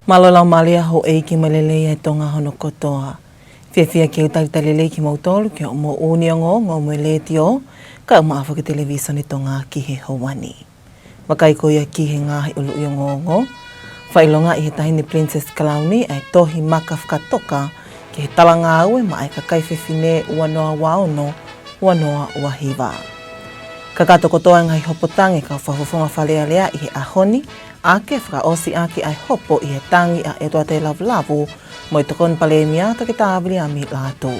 Malolau malia ho eiki malelei e tonga hono kotoa. Whiawhia ki utalitalelei ki mautolu ki o mo uniongo ngō mo letio ka umaafa ki televisa ni tonga ki he hawani. Makai ko ia ki he ngahi ulu iongongo. Whailonga i he tahini Princess Kalauni ai tohi maka whakatoka ki he talanga aue ma ai kakai whewhine uanoa waono uanoa wahiwa. Kakato kotoa ngai hopotangi ka whahufunga whalea lea i he ahoni ake whakaosi ake ai hopo i he tangi a etua te lavulavu mo i tokon pale miata ki tāwiri a mi Latu.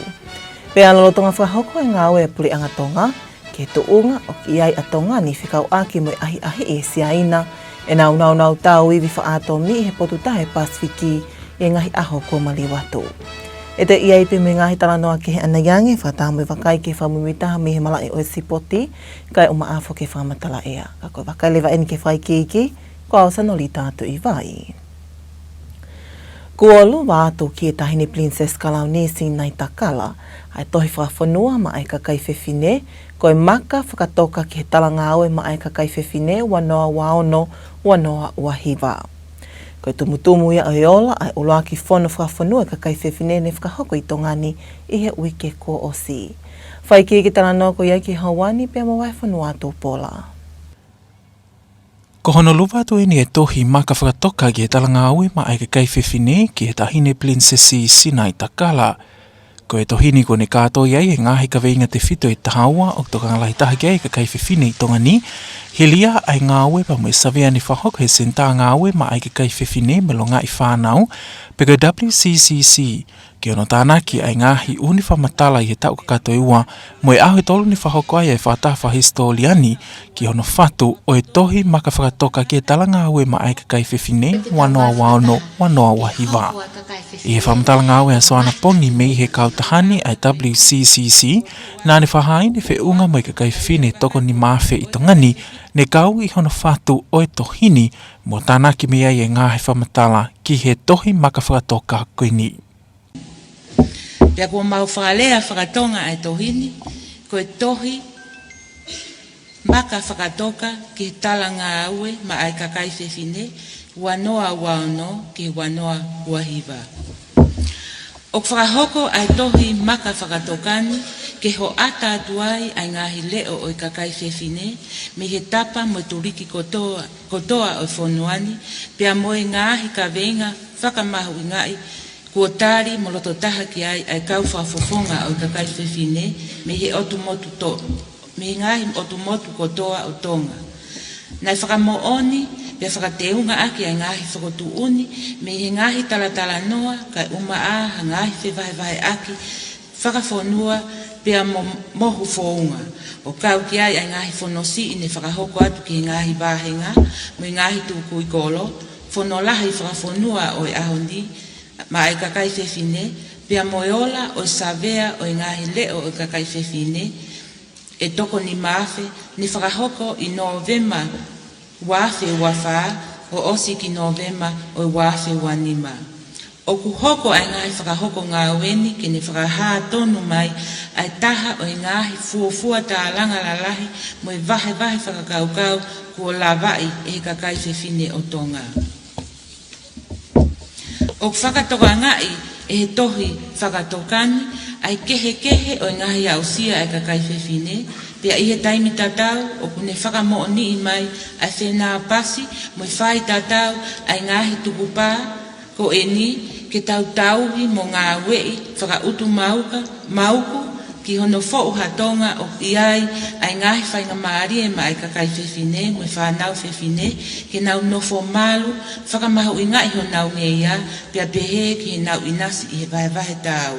Pea lolotonga whakahoko e ngāwe e puli anga tonga ki he tuunga o ki ai a tonga ni whikau ake mo i ahi e siaina e nau tau iwi whaato mi he potu tahe Pasifiki e ngahi aho ko maliwatu. E te iai pe me ngahi talanoa ki he anayange whatamu i wakai ki whamumitaha mi he malai o sipoti kai umaafo ki whamatala ea. Ka koe wakai lewa eni ki whai kiki ko au sanoli tātu i vai. Kuolu wātu ki e tahini Princess Kalauni si nai takala ai tohi whawhanua ma ai kakai whewhine koe maka whakatoka ki he talanga aue ma ai kakai whewhine wanoa waono wanoa wahiwa. Koe tumutumu ia oiola ai uloa ki whono whawhanua kakai whewhine ne whakahoko i tongani i he uike ko osi. Whai ki talanoa ko iai ki hawani pia mawai whanua tō Paula. Ko Honolulu tu ini e tohi maka whakatoka ki he talanga aue ma ai kakai whewhine ki he tahine Princessi Sinai Takala. Ko e tohini ko ne kātoi ai e ngāhi ka veinga te whito e tahaua o tokanga lai taha ki ai kakai whewhine i tongani. He lia ai ngā aue pa mo e savea ni whahok he senta ngā aue ma ai kakai whewhine me lo ngā i whānau. Peko WCCC ki ono tānaki ai ngāhi uni whamatala i he tau kakatoi ua mo e ahu e tolu ni whahoko ai e whatafa histoliani ki ono whatu o e tohi maka whakatoka ki e talanga aue ma ai kakai whewhine wanoa waono wanoa wahiwa. I he whamatala ngā aue a soana pongi me i he kautahani ai WCCC nā ne whahai ni whiunga mo i kakai whewhine toko ni mawhi i tongani ne kau i hono whatu o e tohini mo tānaki me ai e ngāhi whamatala ki he tohi maka whakatoka koini. Pea kua mau whakalea whakatonga ai tohini, ko e tohi maka whakatoka ki talanga aue ma ai kakai whewhine, wanoa waono ki wanoa wahiwa. O whakahoko ai tohi maka whakatokani, ke ho ata atuai ai ngahi leo o i kakai whewhine, me he tapa mo turiki kotoa o whonuani, pea mo e ngahi ka venga whakamahu i ngai, kua tari mo loto taha ki ai kau whafofonga o kakai whewhine, me he otumotu to, me ngahi otumotu kotoa o Tonga. Nai whakamooni, pia whakateunga aki ai ngahi whakotuuni, me he ngahi talatala noa, kai umaa, ngahi whewahewahe aki, whakawhonua, pia mohu whounga. O kau ki ai ngahi whonosi ine whakahoko atu ki ngahi wāhenga, mo ngahi tūku i kolo, whonolahi whakawhonua o e ahondi, ma ai kakai whewhine, pia moeola o savea o ngahi leo o kakai whewhine, e toko ni mawhe, ni whakahoko i Novema wawhe wawha, o osi ki Novema o wawhe wanima. O kuhoko ai ngahi whakahoko ngā weni, ke ni whakahaa tonu mai, ai taha o ngahi fuafua tā langa lalahi, mo e wahe whakakaukau, kua lawai e kakai whewhine o Tonga. O whakatoka ngai e he tohi whakatokani, ai kehe o ngahi ausia ai kakai whewhine, pia i he taimi tatau o kune whakamooni i mai ai whenā pasi, mo i whai tatau ai ngahi tukupā, ko e ni ke tauhi mo ngā wei whakautu mauku, ki hono fōu hatonga o iai ai ngahi whainga maari e mai kakai whewhine, mo i whanau whewhine, ke nau nofo malu, whakamahu i ngai ho nau ngeia, pia pehe ki he nau inasi i he vahe tau.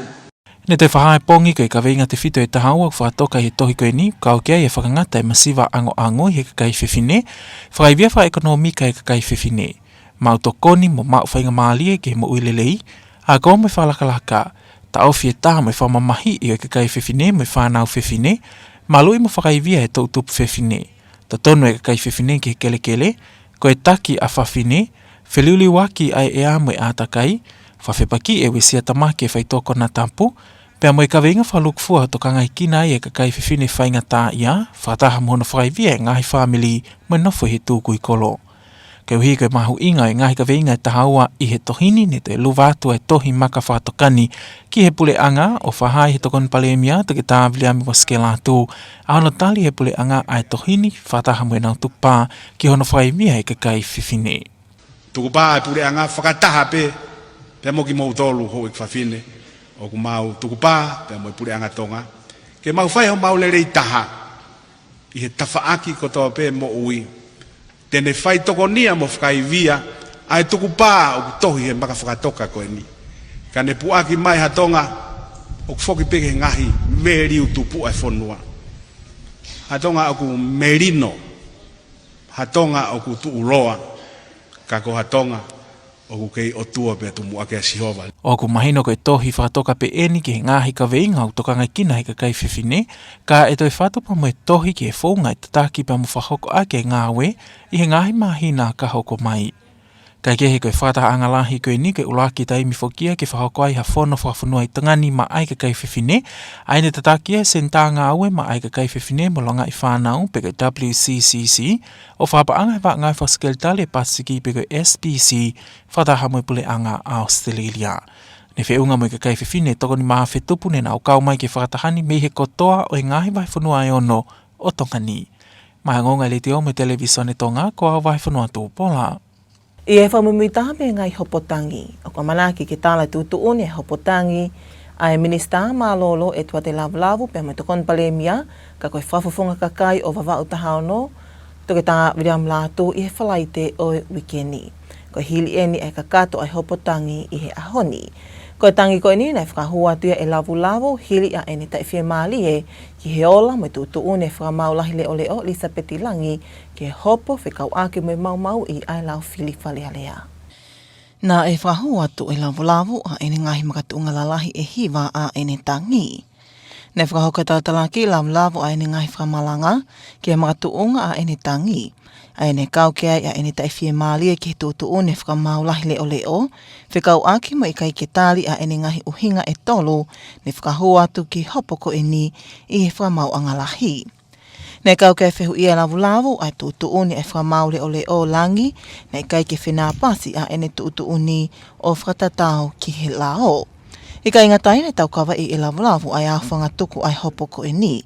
Ne te whahae pongi koe ka veinga te whito e tahaua whatoka he tohi koe ni, kau kia e whakangata e masiva ango i he kakai whewhine, whakaivia wha ekonomika e kakai whewhine. Mau tokoni mo mau whainga maalie ke mo uilelei, a kau me whalakalaka, ta ofi e taha mo whamamahi i o kakai whewhine mo whanau whewhine, malui mo whakaivia e tautupu whewhine. Ta tonu e kakai whewhine ki he kelekele, ko e taki a whawhine, wheliuli waki ai e a mo e atakai, whawhepaki e wesia tamake e whaitoko na tampu, pea mo e ka veinga whalukfua tokanga i kina i e kakai whewhine whainga tā ia, whataha mo hono whakaivia e ngahi whamili mo nofo he tūku i kolo. Kei uhi koe mahu inga e ngahi ka veinga e tahaua i he tohini ne te luvatu e tohi maka whaatokani ki he pule anga o whahai he tokon palemia to ke tāwili ami waske Latu. Aona tali he pule anga ai tohini whataha mwe nau tupa ki hono whai mia e kai whiwhine. Tukupa e pule anga whakataha pe moki mou tolu ho e kwhawhine o ku mau tukupa pe mo pule anga tonga. Ke mau whai ho mau lere i taha i he tawhaaki kotoa pe mo ui. Tene whai toko nia mo whakai via, ai tuku pā o ku tohi he maka whakatoka koe ni. Ka ne puaki mai ha tonga, o ku whoki peke ngahi, meri utu pu ai whonua. Ha tonga o ku merino, ha tonga o ku tu uroa, ka ko ha tonga o ku kei o tua pe tu muake a sihova. O ku mahino koe tohi whakatoka pe eni ki he ngahi ka veinga o tokanga kina he ka kai whiwhine, ka e toi whatupa mo e tohi ki he whaunga e tataki pa mo whahoko ake ngāwe i he ngahi mahina ka hoko mai. Kai kehe koe whataha angalahi koe ni koe ulaki taimi whokia ke whahoko ai ha whono whawhanua i tangani ma ai ka kai whiwhine, ai ne tataki e senta ngāwe ma ai ka kai whiwhine mo longa i whanau pe koe WCCC o whapaanga he ngai whaskeltale pasiki pe koe SPC whataha mo pule anga a Australia. Ne whiunga mo i ka kai whiwhine toko ni maha whetupu ne na o kau mai ke whakatahani me he kotoa o e ngahi vai whanua e ono o Tongani. Mai ngonga le te o me televisione Tonga ko a vai whanua tū Paula. I e whamumuitaha me ngai hopotangi. O ka manaki ke tāla tūtuuni e hopotangi, ai minista mālolo e tua te lavulavu pe me tokon palemia, ka koe whawhawhunga kakai o wawau tahaono, to ke tā William Latu i he whalaite o wikeni. Ko hili eni e kakato ai hopotangi i he ahoni. Ko tangi ko ni nei whakahuatua e lavulavu hili a eni tai whia māli e ki he ola me tūtuuni e whakamaulahi leo leo Lisa Petilangi ki he hopo whikau ake me mau i ai lau whili whalealea. Nā e whakahuatu e lavulavu a eni ngahi makatunga lalahi e hiwa a eni tangi. Nei whakahoka tātalaki lavulavu a eni ngahi whakamalanga ki he makatunga a eni tangi. Ai ne kau ke ai a ene tai whia mālia ki he tūtuuni whakamaulahi leo leo, whikau aki mo i kai ke tāli a ene ngahi uhinga e tolo, ne whakahua atu ki hopoko e ni i he whakamau angalahi. Ne kau ke whehu ia lavulavu ai tūtuuni e whakamau leo leo langi, ne kai ke whenapasi a ene tūtuuni o whakatatau ki he lao. I ka ingatai ne tau kawa i e lavulavu ai awhanga tuku ai hopoko e ni.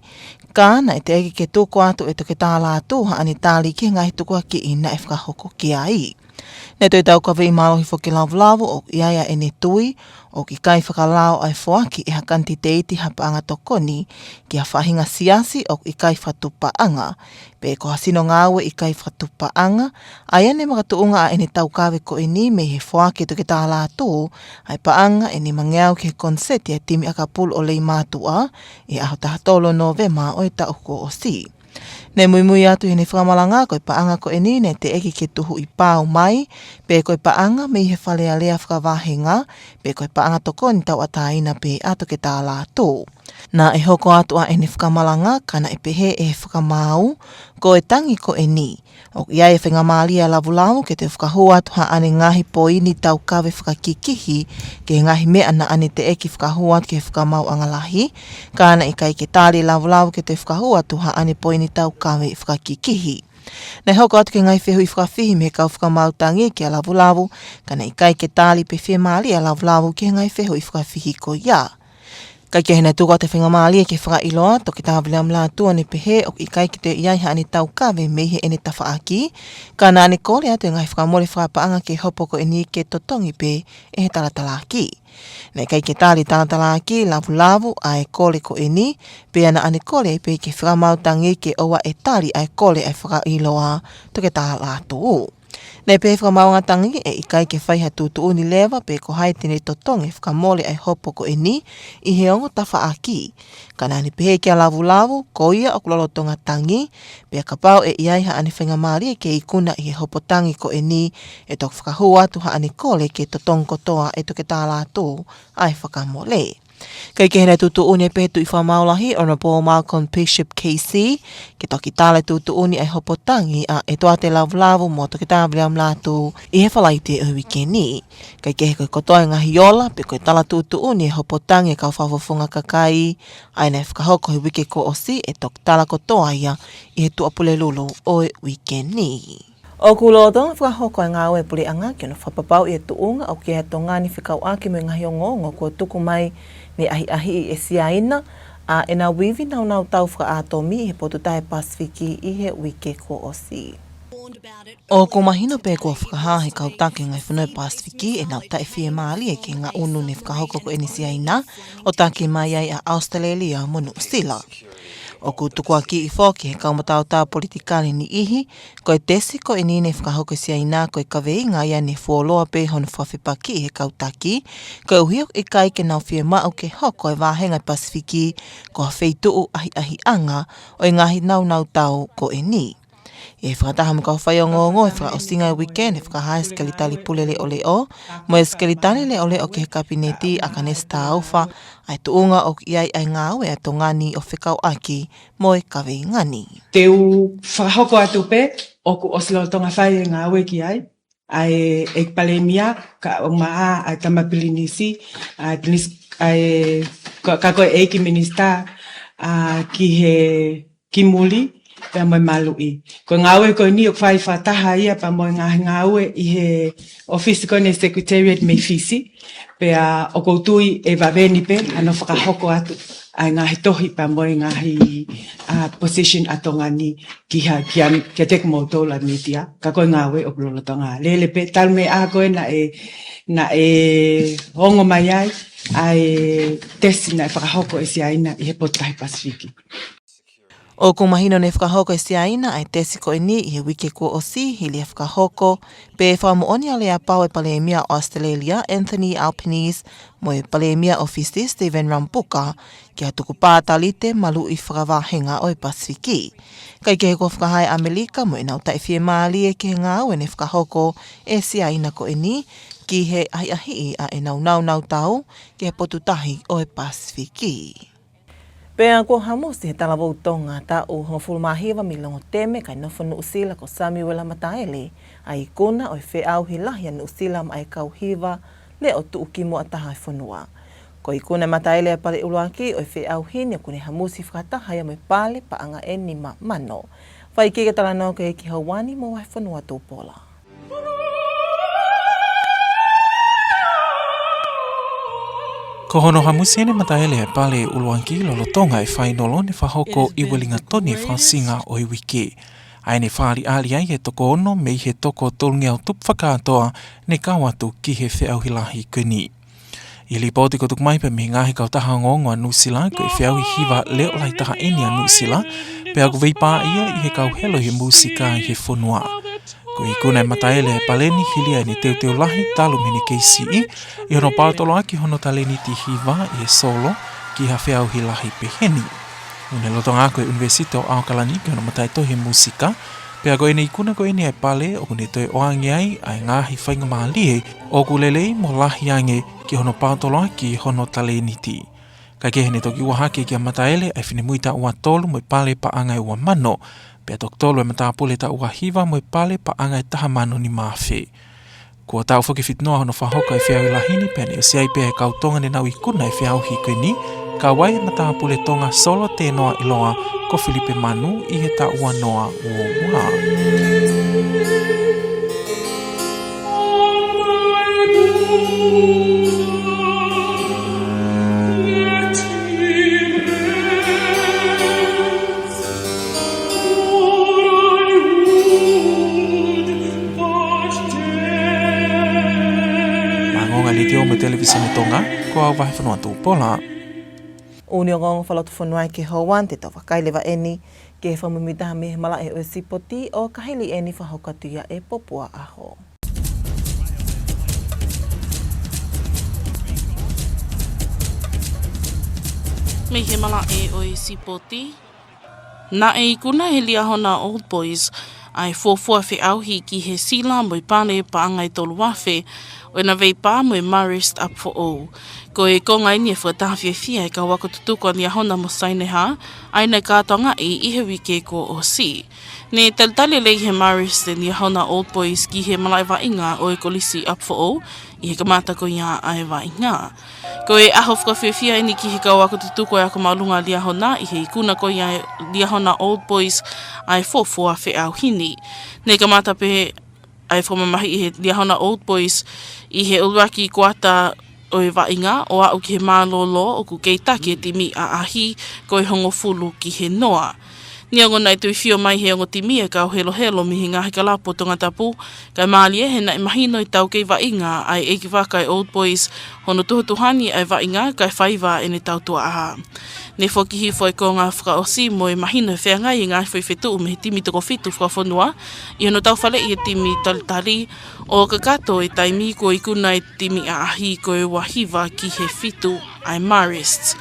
Kāna e te eki ke tuku atu e toke tā Latu haani tāli ki ngahi tuku a ki ina e whakahoko ki ai. Ne toi tau kawa i mālohi whoki lavulavu o iaia e ne tui o ki kai whakalao ai whoaki e hakanti te iti hapaanga tokoni ki a whahinga siasi o i kai whatupaanga. Pe ko hasino ngāwe i kai whatupaanga, ai ane makatuunga a ene tau kawe ko e ni me he whoaki toke tā Latu ai paanga e ni mangeau ki he konseti e timi akapulu o lei mātua e aho tahatolo Novema o e tauko o si. Ne muimui atu i ne whakamalanga koe paanga ko e ni ne te eki ke tuhu i pāu mai, pe koe paanga me i he whalealea whakawahenga, pe koe paanga toko ni tau ataina pe ato ke tā Latu. Nā e hoko atu a ene whakamalanga kana e pehe e whakamau, ko e tangi ko e ni. O ia e whengamālia lavulavu ke te whakahua atu ha ane ngahi poini tau kawe whakakikihi ke ngahi mea na ane te eki whakahua atu ke whakamau angalahi, kāna i kai ke tāli lavulavu ke te whakahua atu ha ane poini tau kawe whakakikihi. Nei hoko atu ke ngai whehu i whakawhihi me kau whakamautangi ki a lavulavu, kana i kai ke tāli pe whemālia lavulavu ke ngai whehu i whakawhihi ko ia. Kai ke hena tuko te whengamālia ke whakailoa, toki tā William Latu ane pehe o i kai ki te iai ane tau kawe mehe ene tawhaaki, ka nā ane kore atu e ngai whakamore whakapaanga ke hopoko e ni ke totongi pe e he talatalaki. Nei kai ke tāli talatalaki lavulavu a e kore ko e ni, pe ana ane kore pe ke whakamautangi ke owa e tali a e kore e whakailoa toki tā Latu. Nei pe whakamaunga tangi e i kai ke whaiha tūtuuni lewa pe ko hai tene totongi whakamole ai hopoko e ni i he ongo tawhaaki. Ka nani pehe kia lavulavu, ko ia o kulolotonga tangi, pe ka pau e iaiha ane whengamari ke i kuna i he hopotangi ko e ni e tok whakahua atu ha ane kole ke totong kotoa e toke tā Latu ai whakamole. Kai ke hena tūtuuni e pehetu i whamaulahi Honourable Malcolm Bishop KC, ke toki tāle tūtuuni ai hopotangi a e toa te lavulavu mo toki tā William Latu i he whalaite o wikeni. Kai ke he koe kotoa ngahi ola, pe koe tala tūtuuni e hopotangi e kau whawawhunga kakai, ai nei whakahoko he wike ko o si e toki tala kotoa ia i he tuapule lulu o wikeni. O kulotonga whakahoko ngā ue puli anga ki ono whapapau i tuunga o ki he tongani whikau ake me ngahi o ngongo kua tuku mai ni ahi i e siaina a e nā wiwi nau tau whakaatomi i he potutahe Pasifiki i he wike ko o si. O ko mahino pe kua whakahahe kautake ngai whanau Pasifiki e nau tae whie maali e ki ngā unu ne whakahoko ko eni siaina o take mai ai a Australia mo New Zealand. O ku tukua ki i whoki he kaumatau politikani ni ihi, ko e tesi ko e nine whakahoko siaina ko e kawei ngā ia ne whuoloa pe honu whawhipaki he kautaki, ko e uhiok i kai ke nau whie mau ke hoko e wāhenga Pasifiki ko hawheituu ahi anga o e ngahi nau tau ko e ni. E whakataha mo ka whai o ngongo e whaka o singa e weekend e whakahae skalitali pule le ole o, mo e skalitali le ole o ke he kabineti a kanesta auwha, ai tuunga o ki ai ngā ue a tongani o whikau aki mo e kawei ngani. Te u whakahoko atu pe, o ku oslo tonga whai e ngā ue ki ai, ai e palemia, ka o maa ai tamapilinisi, ai ka koe eiki minista ki he kimuli, pea moe malui. Ko ngā ue koe ni o whai whataha ia pa moe ngā ue i he ofisi koe ne secretariat me fisi, pea o koutui e waweni pe, ano whakahoko atu ai ngahi tohi pa moe ngahi position atongani kia teko mo tola media, ka koe ngā ue o kulola tonga. Lele pe talme a koe na e hongo mai ai tesi na e whakahoko e si aina i he potahi Pasifiki. O ku mahino ne whakahoko e siaina ai tesi ko e ni i he wike ko o si hili e whakahoko pe whamuoni a lea pau e palemia o Australia Anthony Albanese mo e palemia ofisi Stephen Rambuka ki a tuku pātalite malu i whakawāhenga o e Pasifiki. Kai ke he ko whakahai Amerika mo e nau tai whie maali e ki he ngā ue ne whakahoko e siaina ko e ni ki he ahi a e nau tau ki he potutahi o e Pasifiki. Pea ko hamusi he talabou tonga ta o hongfulu mahiwa mi longo teme kai nofo Nu'usila ko Samuela Mataele ai kona o e wheau hi lahia Nu'usila ma e kauhiwa le o tuuki mo ataha e whanua. Ko i kona Mataele a pale uluaki o e wheau hini o kune hamusi whakataha ia mo e pale pa anga e ni mano. Whai kika talanoa ko e ki hawani mo wai whanua tūpola. Ko hono hamusi ene Mataele e pale uluanki lolo tonga e whainolo ne whahoko i welinga toni whansinga o i wiki. Ai ne whaari ali ai he toko ono me he toko tolungi au tup whakatoa ne kawatu ki he whiau hilahi kuni. I li poti ko tuk maipe me ngahi kautaha ngongo a Nu'usila ko i whiau i hiwa leo lai taha eni a Nu'usila pe aku veipa ia i he kau helo he musika i he whanua. Ko i kuna e Mataele e paleni hilia ni teu lahi talu mene KCE i hono pautolo aki hono taleni ti hiwa i e solo ki ha whiau hilahi peheni. Une lotonga ko e Universite o Aukalani ki hono matai tohi musika pea ko ene i kuna ko ene e pale o kune toi oangi ai ngahi whainga mahalie o kulelei mo lahi ange ki hono pautolo aki hono taleni ti. Ka kehene toki ua hake ki a Mataele ai whine muita ua tolu mo i pale pa anga e ua mano pea toktolo e matapule ta ua hiwa mo i pale pa anga e taha mano ni mawhi. Kua tau whuki fitnoa hono whahoka e whiau i lahini pea ni o siai pea e kautonga ne nau i kuna e whiau hi ni ka wai e matapule tonga solo te noa iloa ko Filipe Manu i he ta ua noa ua. Tio me televisione Tonga, ko au vai whanua tūpola. Uni o ngongo whalotu whanua ki Hauan, te tau whakailewa eni, ke he whamumitaha me he mala e o sipoti o kahili eni whahokatuia e popua aho. Me he mala e o sipoti. Na e ikuna he lia hona Old Boys, ai fōfua whiauhi ki he sila mo i pāne pa angai tolu wawhe, o ina vei pā mo i Marist Up for All. Ko e konga ini e whakataha whiawhia e ka wako tutuko ni a hona mo saineha, aina kātonga i he wike ko o si. Ne talitali lei he Marist e ni a hona Old Boys ki he malai wa inga o e kolisi Up for All, i he kamata ko ia ai wa inga. Ko e aho whakawhiawhia ini ki he ka wako tutuko e ako maulunga lia hona, i he ikuna ko ia lia hona Old Boys ai fōfua whiau hini. hini. Ne kamata pe ai whamamahi i he liahona Old Boys i he uluaki kuata o e wainga o au ki he mālolo o ku keitake timi a ahi ko e hongo fulu ki he noa. Ni ango nei tui whio mai he ango timi e kau helo helo mi he ngahi ka lapo Tongatapu, kai maali e he nai mahino i tau kei wainga ai e ki waka Old Boys hono tuhutuhani ai wainga kai whaiva e ne tau tua aha. Ne whokihi fwoi ko ngā whakaosi mo e mahino e whengai i ngā whoi whetu me he timi toko whitu whakawhanua i hono tau whale i he timi talitari o ka kato e taimi ko i kuna e timi a ahi ko e wahiva ki he whitu ai marists.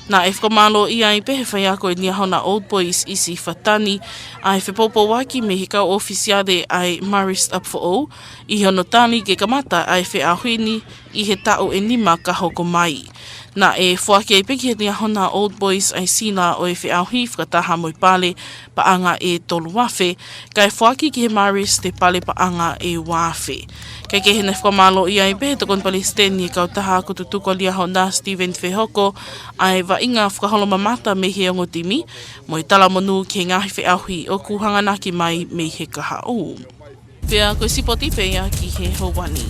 Nā e whakamalo i ai pehe whai ako e niahona Old Boys isi whatani ai whepopo waki me he kau ofisiade ai Marist Up for All i hono tani ke kamata ai whe ahuini i he tau e nima ka hoko mai. Nā e whake e peki he niahona Old Boys ai sina o e whe auhi whakataha moi pale paanga e tolu wafe, kai whaki ki he Marist te pale paanga e wafe. Kai ke hene whamalo i ai pehe tokon Palestini e kau taha ko tutuko liahona Stephen Whehoko ai wa inga whakaholo mamata me he ongo timi, mo i tala monu ke ngahi whe auhi o kuhanganaki mai me he kaha o. Pea koe sipoti pea ki he howani.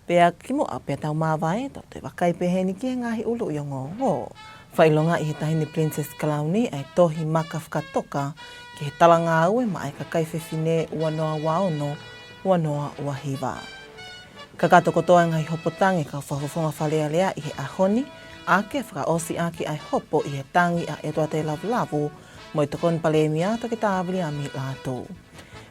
Pea kimo a pea tau mawai, tau te wakai pehe ni ki he ngahi ulu i ongo ngō. Whailonga i he tahini Princess Kalauni ai tohi maka whakatoka ki he talanga aue ma ai ka kaiwhewhine ua noa waono, ua noa ua hiwa. Ka katoko toa ngai hopotangi ka whahufonga whalea lea i he ahoni, ake whakaosi aki ai hopo i he tangi a etua te lavu mo i tokon palemia to ki tāwili a mi Latu.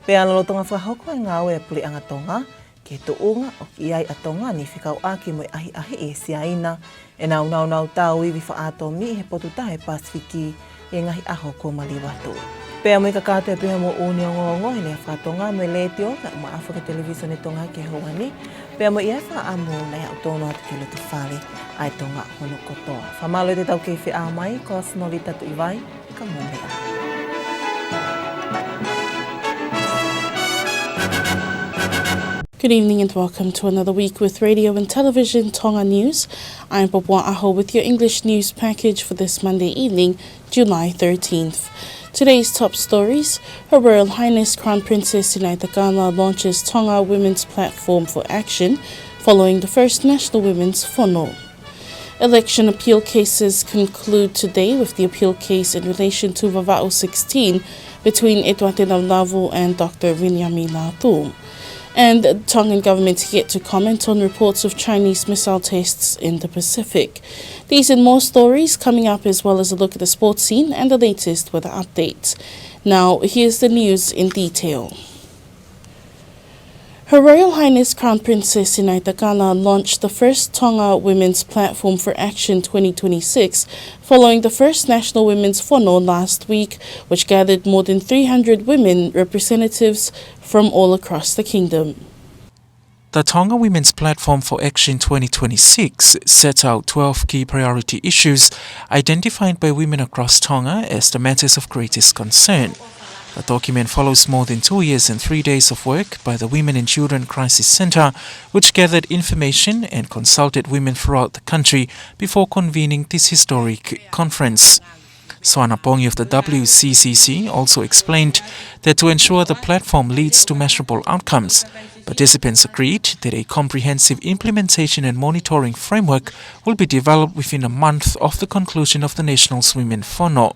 Pea lolotonga whahoko e ngā ue puli anga Tonga, ke tuunga o ki ai a Tongani whikau aki mo ahi ahi e siaina e nau tau iwi whaato mi he potu tahe Pasifiki e ngahi aho ko maliwatu. Pea mo i ka kātu e piha mo uni o ngongo i nea whātonga me letio na uma Afrika Television e Tonga ke howani. Pea mo i ai whaamu na ia utono atu ki lutu whare ai Tonga hono kotoa. Whamalo i te tau kei whia mai ko asnoli tatu i vai ka mōmea. Good evening and welcome to another week with Radio and Television Tonga News. I'm Popua Aho with your English news package for this Monday evening, July 13th. Today's top stories: Her Royal Highness Crown Princess Sinaitakala launches Tonga Women's Platform for Action following the first National Women's Whono. Election appeal cases conclude today with the appeal case in relation to Vava'o 16 between Etuate Lavu and Dr. Vinyami Latu. And the Tongan government yet to comment on reports of Chinese missile tests in the Pacific. These and more stories coming up, as well as a look at the sports scene and the latest weather updates. Now, here's the news in detail. Her Royal Highness Crown Princess Sinaitakala launched the first Tonga Women's Platform for Action 2026 following the first National Women's Whono last week, which gathered more than 300 women representatives from all across the kingdom. The Tonga Women's Platform for Action 2026 sets out 12 key priority issues identified by women across Tonga as the matters of greatest concern. The document follows more than 2 years and 3 days of work by the Women and Children Crisis Centre, which gathered information and consulted women throughout the country before convening this historic conference. Swana Pongi of the WCCC also explained that to ensure the platform leads to measurable outcomes, participants agreed that a comprehensive implementation and monitoring framework will be developed within a month of the conclusion of the National Women Whono.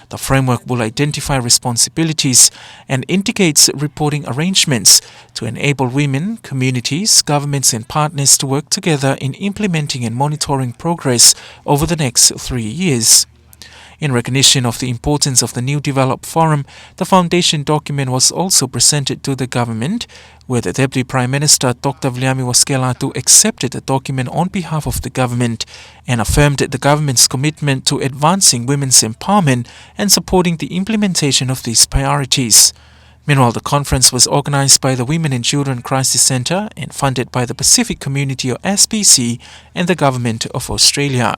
The framework will identify responsibilities and indicates reporting arrangements to enable women, communities, governments and partners to work together in implementing and monitoring progress over the next 3 years. In recognition of the importance of the new developed forum, the foundation document was also presented to the government, where the Deputy Prime Minister Dr. Viliami Latu accepted the document on behalf of the government and affirmed the government's commitment to advancing women's empowerment and supporting the implementation of these priorities. Meanwhile, the conference was organized by the Women and Children Crisis Centre and funded by the Pacific Community or SPC and the Government of Australia.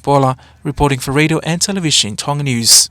Paula, reporting for Radio and Television Tonga News.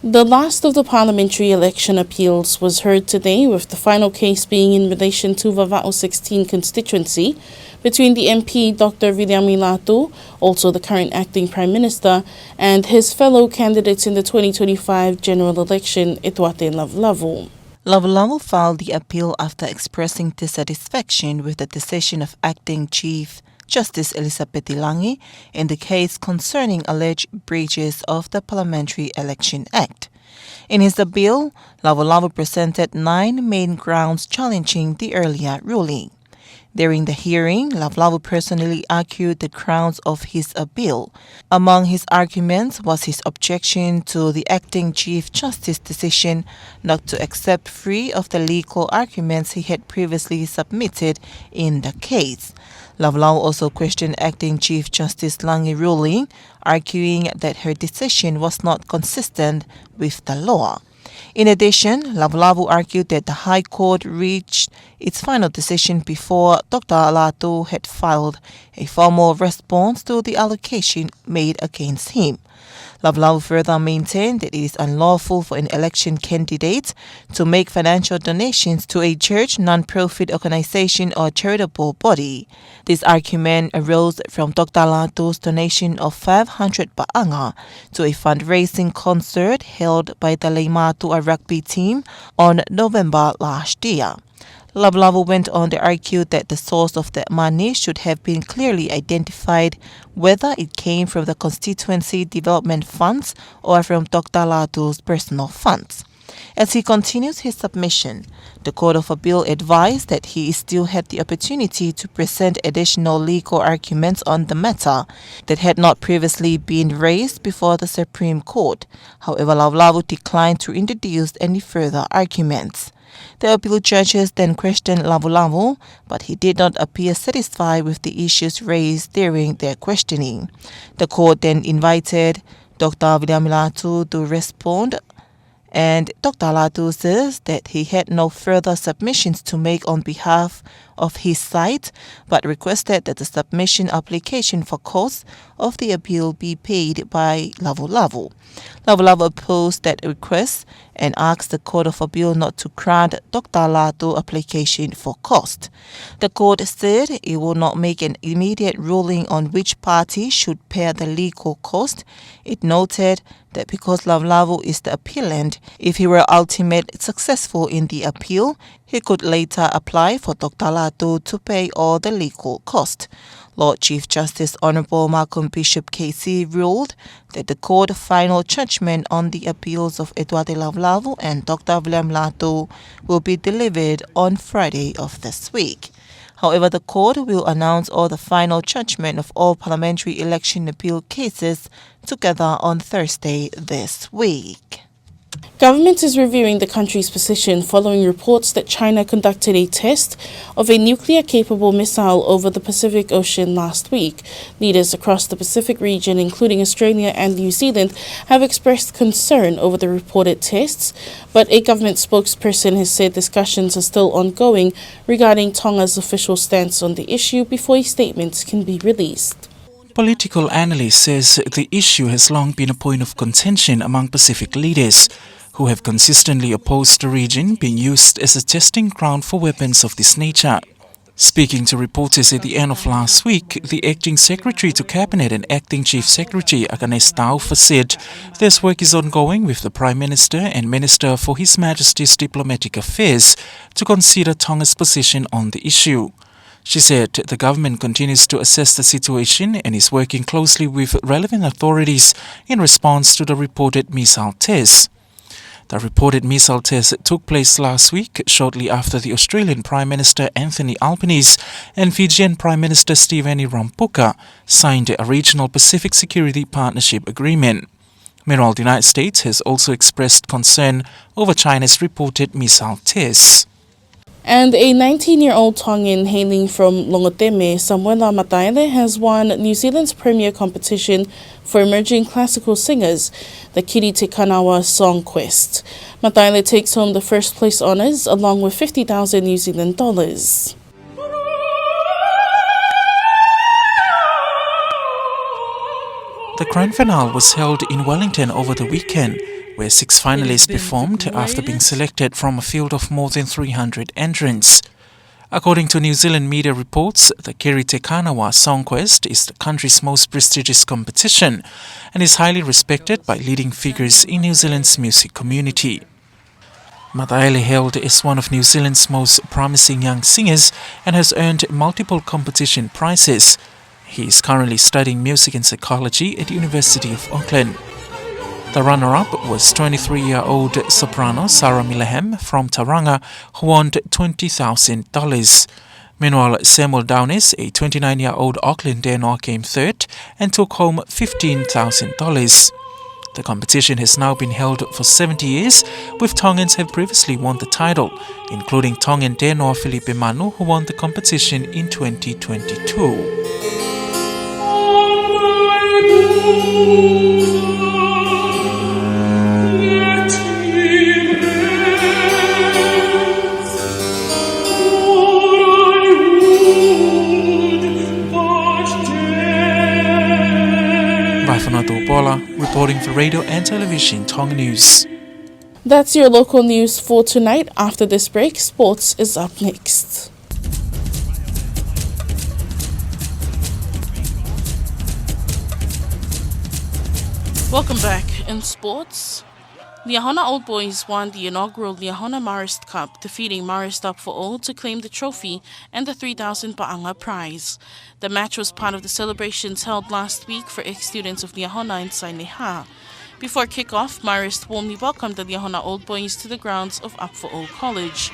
The last of the parliamentary election appeals was heard today, with the final case being in relation to Vava'o 16 constituency between the MP Dr. Latu, also the current acting Prime Minister, and his fellow candidates in the 2025 general election, Ituate Lavu. Lavu filed the appeal after expressing dissatisfaction with the decision of acting Chief Justice Elizabeth Ilangi in the case concerning alleged breaches of the Parliamentary Election Act. In his appeal, Lavu presented 9 main grounds challenging the earlier ruling. During the hearing, Lavu personally argued the grounds of his appeal. Among his arguments was his objection to the acting Chief Justice's decision not to accept 3 of the legal arguments he had previously submitted in the case. Lavu also questioned acting Chief Justice Langi's ruling, arguing that her decision was not consistent with the law. In addition, Lavu argued that the High Court reached its final decision before Dr. Latu had filed a formal response to the allegation made against him. Lavu further maintained that it is unlawful for an election candidate to make financial donations to a church, non-profit organization or charitable body. This argument arose from Dr. Latu's donation of 500 ba'anga to a fundraising concert held by the Leimatu rugby team on November last year. Lavu went on to argue that the source of that money should have been clearly identified, whether it came from the constituency development funds or from Dr. Latu's personal funds. As he continues his submission, the Court of Appeal advised that he still had the opportunity to present additional legal arguments on the matter that had not previously been raised before the Supreme Court. However, Lavu declined to introduce any further arguments. The appeal judges then questioned Lavu, but he did not appear satisfied with the issues raised during their questioning. The court then invited Dr. Latu to respond, and Dr. Latu says that he had no further submissions to make on behalf of his side, but requested that the submission application for costs of the appeal be paid by Lavu. Lavu opposed that request and asked the Court of Appeal not to grant Dr. Latu application for cost. The court said it will not make an immediate ruling on which party should bear the legal cost. It noted that because Lavu is the appellant, if he were ultimately successful in the appeal, he could later apply for Dr. Latu to pay all the legal cost. Lord Chief Justice Honourable Malcolm Bishop KC ruled that the court final judgment on the appeals of Ituate Lavu and Dr. Latu will be delivered on Friday of this week. However, the court will announce all the final judgment of all parliamentary election appeal cases together on Thursday this week. Government is reviewing the country's position following reports that China conducted a test of a nuclear-capable missile over the Pacific Ocean last week. Leaders across the Pacific region, including Australia and New Zealand, have expressed concern over the reported tests, but a government spokesperson has said discussions are still ongoing regarding Tonga's official stance on the issue before a statement can be released. Political analyst says the issue has long been a point of contention among Pacific leaders, who have consistently opposed the region being used as a testing ground for weapons of this nature. Speaking to reporters at the end of last week, the acting secretary to cabinet and acting chief secretary Nuku'alofa said this work is ongoing with the Prime Minister and Minister for His Majesty's Diplomatic Affairs to consider Tonga's position on the issue. She said the government continues to assess the situation and is working closely with relevant authorities in response to the reported missile tests. The reported missile test took place last week, shortly after the Australian Prime Minister Anthony Albanese and Fijian Prime Minister Steveni Rabuka signed a regional Pacific Security Partnership Agreement. Meanwhile, the United States has also expressed concern over China's reported missile tests. And a 19-year-old Tongan hailing from Longoteme, Samuela Mataele, has won New Zealand's premier competition for emerging classical singers, the Kiri Te Kanawa Song Quest. Mataele takes home the first place honours along with 50,000 New Zealand dollars. The grand finale was held in Wellington over the weekend. where 6 finalists performed after being selected from a field of more than 300 entrants. According to New Zealand media reports, the Kiri Te Kanawa Songquest is the country's most prestigious competition and is highly respected by leading figures in New Zealand's music community. Mataele Held is one of New Zealand's most promising young singers and has earned multiple competition prizes. He is currently studying music and psychology at the University of Auckland. The runner-up was 23-year-old soprano Sarah Milahem from Tauranga, who won $20,000. Meanwhile, Samuel Downes, a 29-year-old Auckland tenor, came third and took home $15,000. The competition has now been held for 70 years, with Tongans have previously won the title, including Tongan tenor Felipe Manu, who won the competition in 2022. Paula, reporting for Radio and Television Tonga News. That's your local news for tonight. After this break, sports is up next. Welcome back in sports. Liahona Old Boys won the inaugural Liahona Marist Cup, defeating Marist Up for All to claim the trophy and the 3,000 Pa'anga prize. The match was part of the celebrations held last week for ex-students of Liahona in Saineha. Before kick-off, Marist warmly welcomed the Liahona Old Boys to the grounds of Up for All College.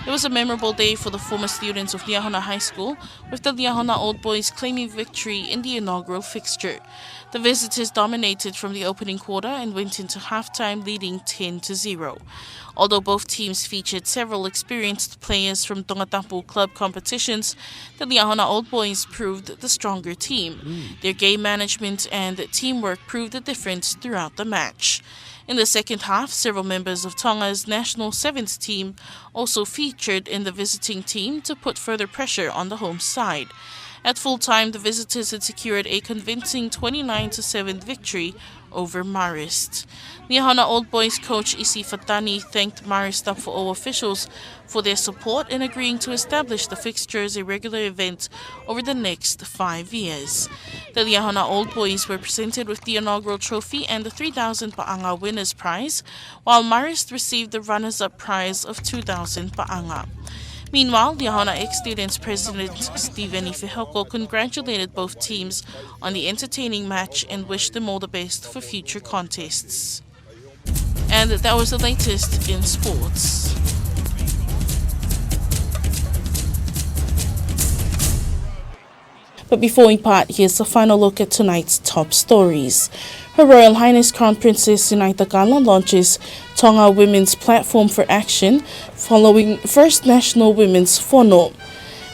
It was a memorable day for the former students of Liahona High School, with the Liahona Old Boys claiming victory in the inaugural fixture. The visitors dominated from the opening quarter and went into halftime leading 10-0. Although both teams featured several experienced players from Tongatapu club competitions, the Liahona Old Boys proved the stronger team. Their game management and teamwork proved the difference throughout the match. In the second half, several members of Tonga's national sevens team also featured in the visiting team to put further pressure on the home side. At full time, the visitors had secured a convincing 29-7 victory over Marist. Liahona Old Boys coach Isi Fatani thanked Marist Up for All officials for their support in agreeing to establish the fixture as a regular event over the next 5 years. The Liahona Old Boys were presented with the inaugural trophy and the 3,000 Pa'anga winners prize, while Marist received the runners-up prize of 2,000 Pa'anga. Meanwhile, Liahona ex-students President Stephen Ifehoko congratulated both teams on the entertaining match and wished them all the best for future contests. And that was the latest in sports. But before we part, here's a final look at tonight's top stories. Her Royal Highness Crown Princess Tonga launches Tonga Women's Platform for Action following First National Women's Whono.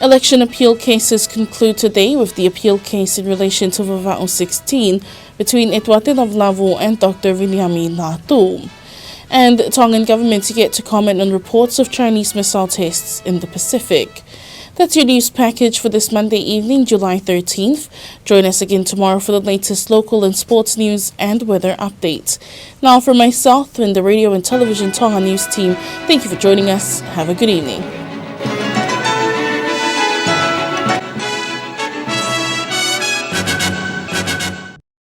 Election appeal cases conclude today with the appeal case in relation to Vava'o 16 between Etuate Lavlavu and Dr. Viliami Latu. And the Tongan government yet to comment on reports of Chinese missile tests in the Pacific. That's your news package for this Monday evening, July 13th. Join us again tomorrow for the latest local and sports news and weather updates. Now, from myself and the Radio and Television Tonga News team, thank you for joining us. Have a good evening.